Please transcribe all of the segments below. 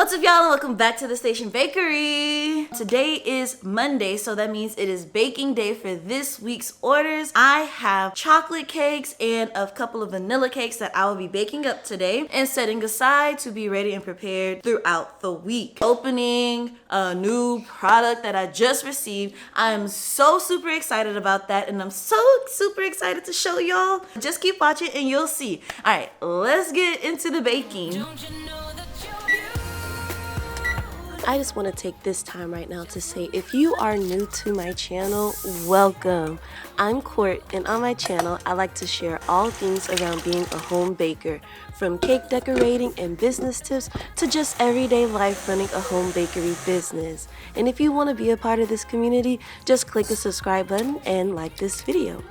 What's up, y'all, and welcome back to the Station Bakery. Today is Monday, so that means it is baking day for this week's orders. I have chocolate cakes and a couple of vanilla cakes that I will be baking up today and setting aside to be ready and prepared throughout the week. Opening a new product that I just received. I am so super excited about that, and I'm so super excited to show y'all. Just keep watching and you'll see. All right, let's get into the baking. I just want to take this time right now to say, if you are new to my channel, welcome. I'm Court, and on my channel, I like to share all things around being a home baker, from cake decorating and business tips to just everyday life running a home bakery business. And if you want to be a part of this community, just click the subscribe button and like this video.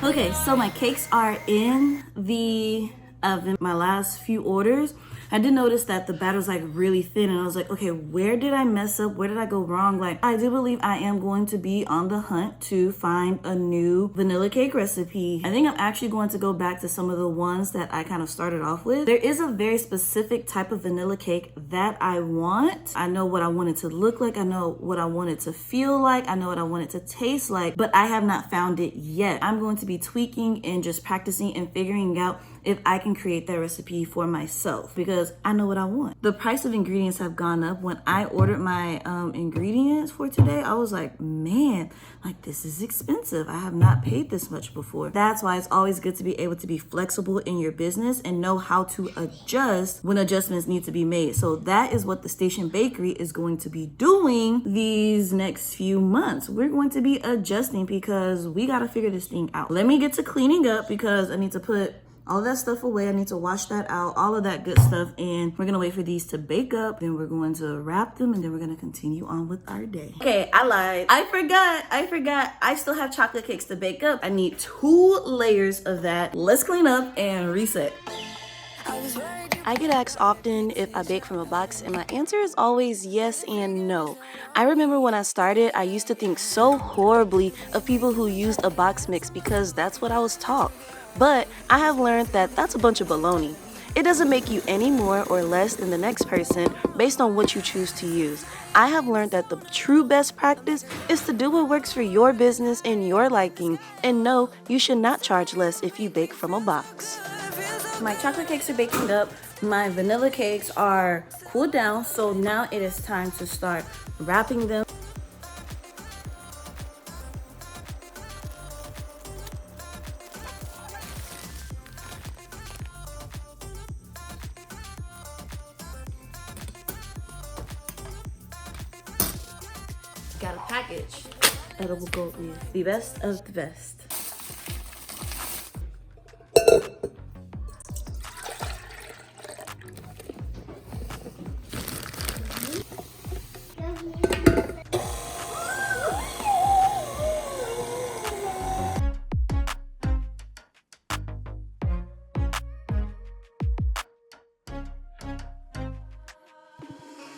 Okay, so my cakes are in the oven. My last few orders, I did notice that the batter was like really thin, and I was like, okay, where did I mess up? Where did I go wrong? Like, I do believe I am going to be on the hunt to find a new vanilla cake recipe. I think I'm actually going to go back to some of the ones that I kind of started off with. There is a very specific type of vanilla cake that I want. I know what I want it to look like. I know what I want it to feel like. I know what I want it to taste like, but I have not found it yet. I'm going to be tweaking and just practicing and figuring out if I can create that recipe for myself, because I know what I want. The price of ingredients have gone up. When I ordered my ingredients for today, I was like, man, like, this is expensive. I have not paid this much before. That's why it's always good to be able to be flexible in your business and know how to adjust when adjustments need to be made. So that is what the Station Bakery is going to be doing these next few months. We're going to be adjusting because we got to figure this thing out. Let me get to cleaning up because I need to put all that stuff away. I need to wash that out, all of that good stuff. And we're gonna wait for these to bake up. Then we're going to wrap them, and then we're gonna continue on with our day. Okay, I lied. I forgot. I still have chocolate cakes to bake up. I need 2 layers of that. Let's clean up and reset. I get asked often if I bake from a box, and my answer is always yes and no. I remember when I started, I used to think so horribly of people who used a box mix because that's what I was taught. But I have learned that that's a bunch of baloney. It doesn't make you any more or less than the next person based on what you choose to use. I have learned that the true best practice is to do what works for your business and your liking. And no, you should not charge less if you bake from a box. My chocolate cakes are baking up. My vanilla cakes are cooled down. So now it is time to start wrapping them. Got a package. Edible gold leaf. The best of the best.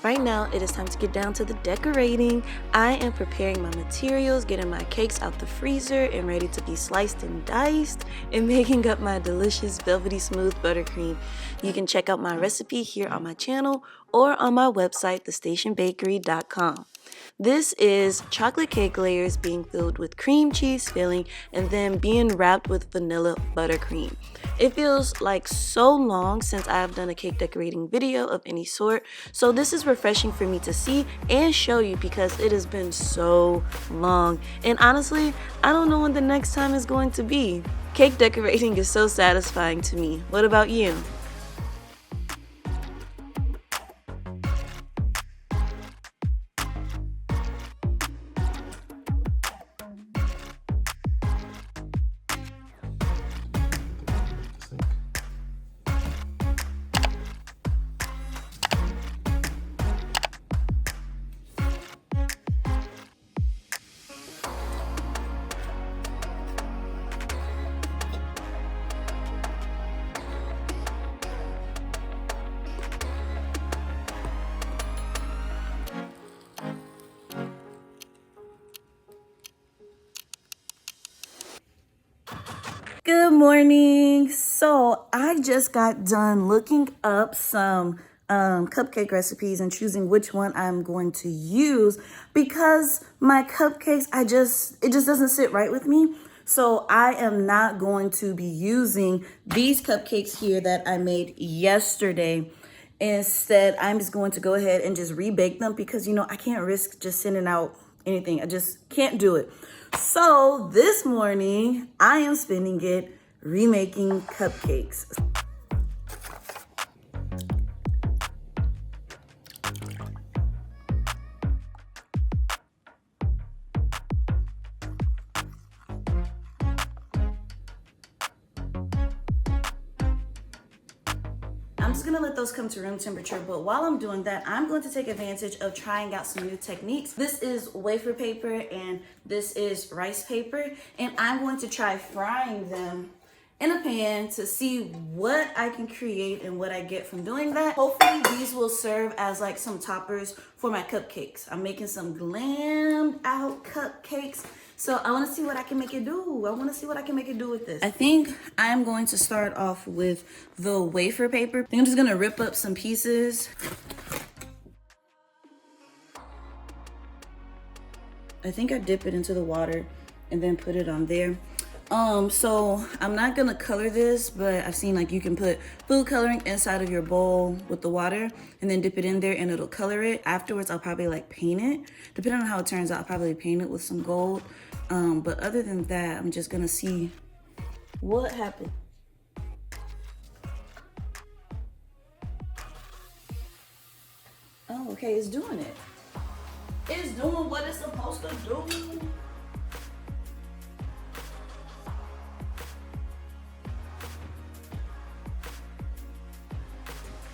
Right now, it is time to get down to the decorating. I am preparing my materials, getting my cakes out the freezer and ready to be sliced and diced, and making up my delicious velvety smooth buttercream. You can check out my recipe here on my channel or on my website, thestationbakery.com. This is chocolate cake layers being filled with cream cheese filling and then being wrapped with vanilla buttercream. It feels like so long since I have done a cake decorating video of any sort, so this is refreshing for me to see and show you because it has been so long. And honestly, I don't know when the next time is going to be. Cake decorating is so satisfying to me. What about you? Good morning. So I just got done looking up some cupcake recipes and choosing which one I'm going to use because my cupcakes, it just doesn't sit right with me. So I am not going to be using these cupcakes here that I made yesterday. Instead, I'm just going to go ahead and just rebake them because, I can't risk just sending out anything. I just can't do it. So this morning, I am spending it remaking cupcakes. I'm just gonna let those come to room temperature, but while I'm doing that, I'm going to take advantage of trying out some new techniques. This is wafer paper and this is rice paper, and I'm going to try frying them in a pan to see what I can create and what I get from doing that. Hopefully these will serve as like some toppers for my cupcakes. I'm making some glammed out cupcakes. So I want to see what I can make it do. I want to see what I can make it do with this. I think I'm going to start off with the wafer paper. I think I'm just going to rip up some pieces. I think I dip it into the water and then put it on there. So I'm not gonna color this, but I've seen like you can put food coloring inside of your bowl with the water and then dip it in there and it'll color it. Afterwards, I'll probably like paint it. Depending on how it turns out, I'll probably paint it with some gold. But other than that, I'm just gonna see what happened. Oh, okay, it's doing it. It's doing what it's supposed to do.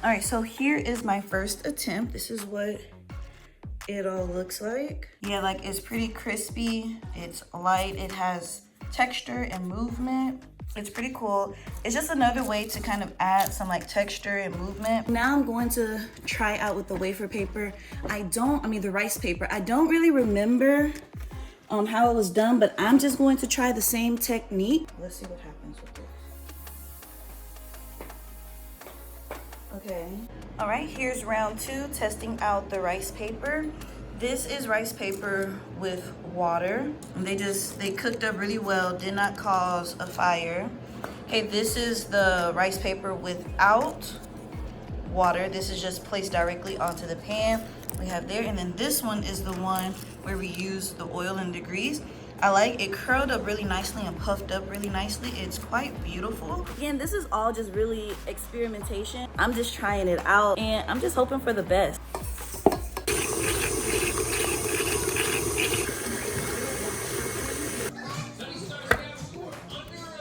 All right, so here is my first attempt. This is what it all looks like. Yeah, like it's pretty crispy. It's light. It has texture and movement. It's pretty cool. It's just another way to kind of add some like texture and movement. Now I'm going to try out with the wafer paper. The rice paper. I don't really remember how it was done, but I'm just going to try the same technique. Let's see what happens with this. Okay. All right, here's round 2, testing out the rice paper. This is rice paper with water. They cooked up really well, did not cause a fire. Okay, this is the rice paper without water. This is just placed directly onto the pan we have there. And then this one is the one where we use the oil and the grease. I like it curled up really nicely and puffed up really nicely. It's quite beautiful. Again, this is all just really experimentation. I'm just trying it out and I'm just hoping for the best.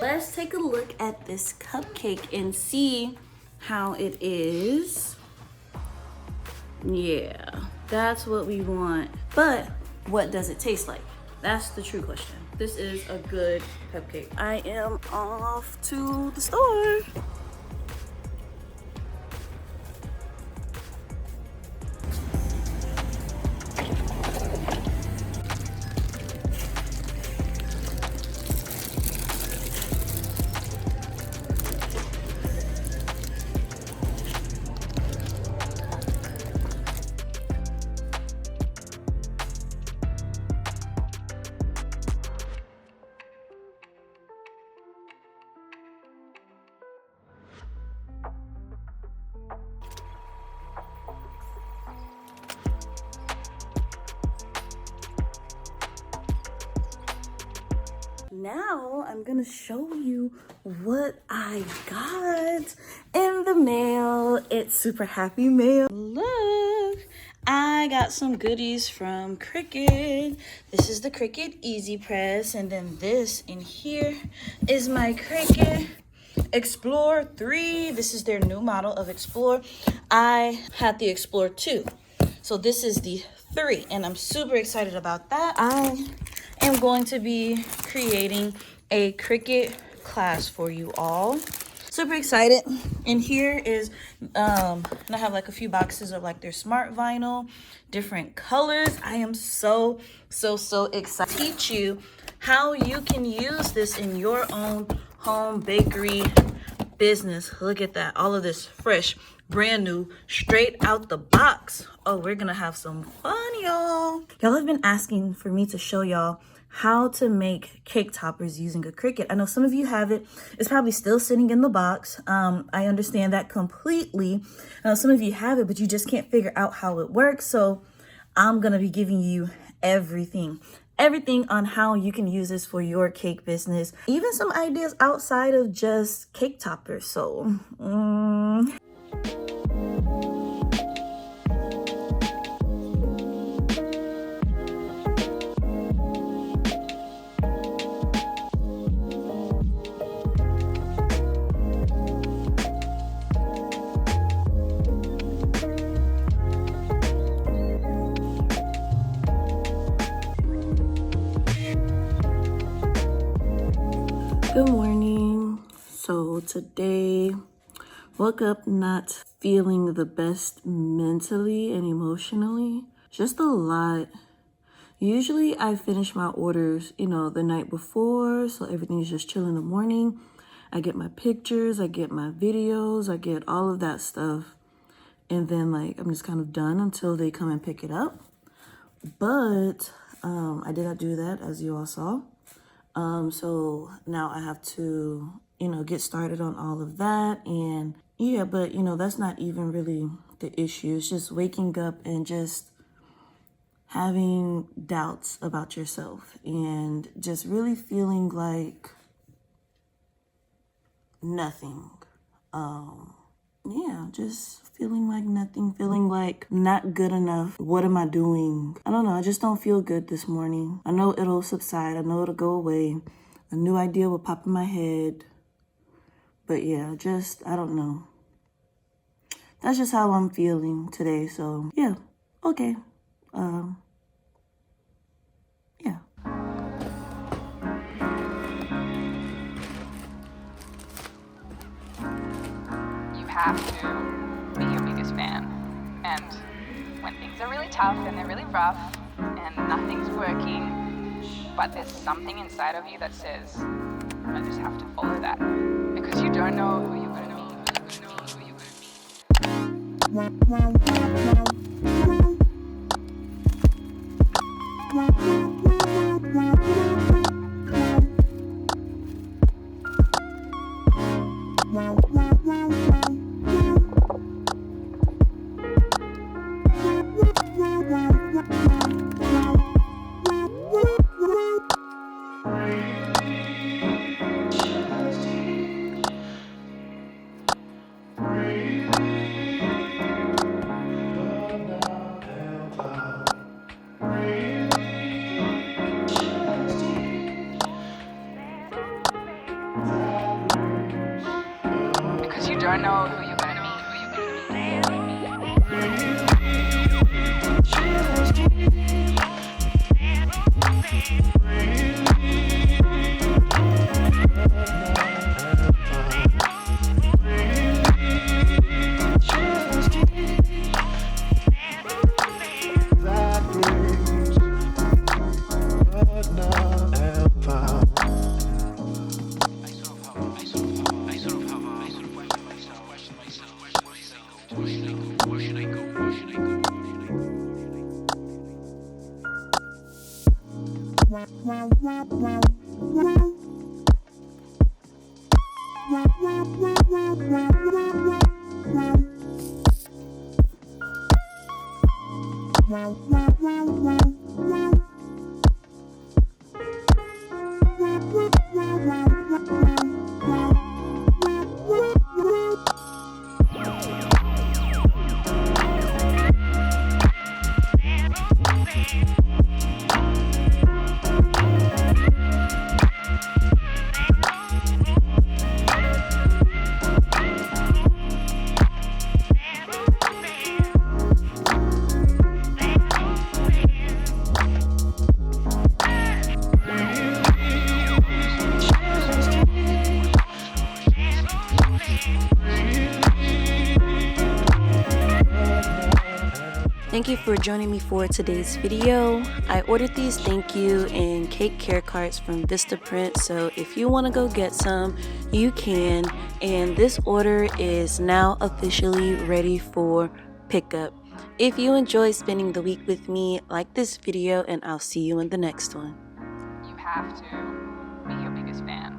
Let's take a look at this cupcake and see how it is. Yeah, that's what we want. But what does it taste like? That's the true question. This is a good cupcake. I am off to the store. Now I'm gonna show you what I got in the mail. It's super happy mail. Look, I got some goodies from Cricut. This is the Cricut Easy Press, and then this in here is my Cricut Explore 3. This is their new model of Explore. I had the Explore 2, so this is the 3, and I'm super excited about that. I am going to be creating a Cricut class for you all. Super excited. And here is I have like a few boxes of like their smart vinyl, different colors. I am so excited to teach you how you can use this in your own home bakery business. Look at that. All of this fresh, brand new, straight out the box. Oh, we're gonna have some fun, y'all. Y'all have been asking for me to show y'all how to make cake toppers using a Cricut. I know some of you have it. It's probably still sitting in the box. I understand that completely. I know some of you have it, but you just can't figure out how it works. So I'm gonna be giving you everything on how you can use this for your cake business, even some ideas outside of just cake toppers. So good morning. So today, woke up not feeling the best mentally and emotionally. Just a lot. Usually I finish my orders, the night before, so everything's just chill in the morning. I get my pictures, I get my videos, I get all of that stuff. And then I'm just kind of done until they come and pick it up. But I did not do that, as you all saw. So now I have to, get started on all of that. And yeah, but that's not even really the issue. It's just waking up and just having doubts about yourself and just really feeling like nothing. Yeah, just feeling like nothing, feeling like not good enough. What am I doing? I don't know. I just don't feel good this morning. I know it'll subside. I know it'll go away. A new idea will pop in my head. But yeah, I don't know. That's just how I'm feeling today. So yeah, okay. Yeah. Have to be your biggest fan. And when things are really tough and they're really rough and nothing's working, but there's something inside of you that says, I just have to follow that. Because you don't know who you're going to meet. Because you don't know who you're going to meet. Thank you for joining me for today's video. I ordered these thank you and cake care cards from Vistaprint, so if you want to go get some, you can. And this order is now officially ready for pickup. If you enjoyed spending the week with me, like this video and I'll see you in the next one. You have to be your biggest fan.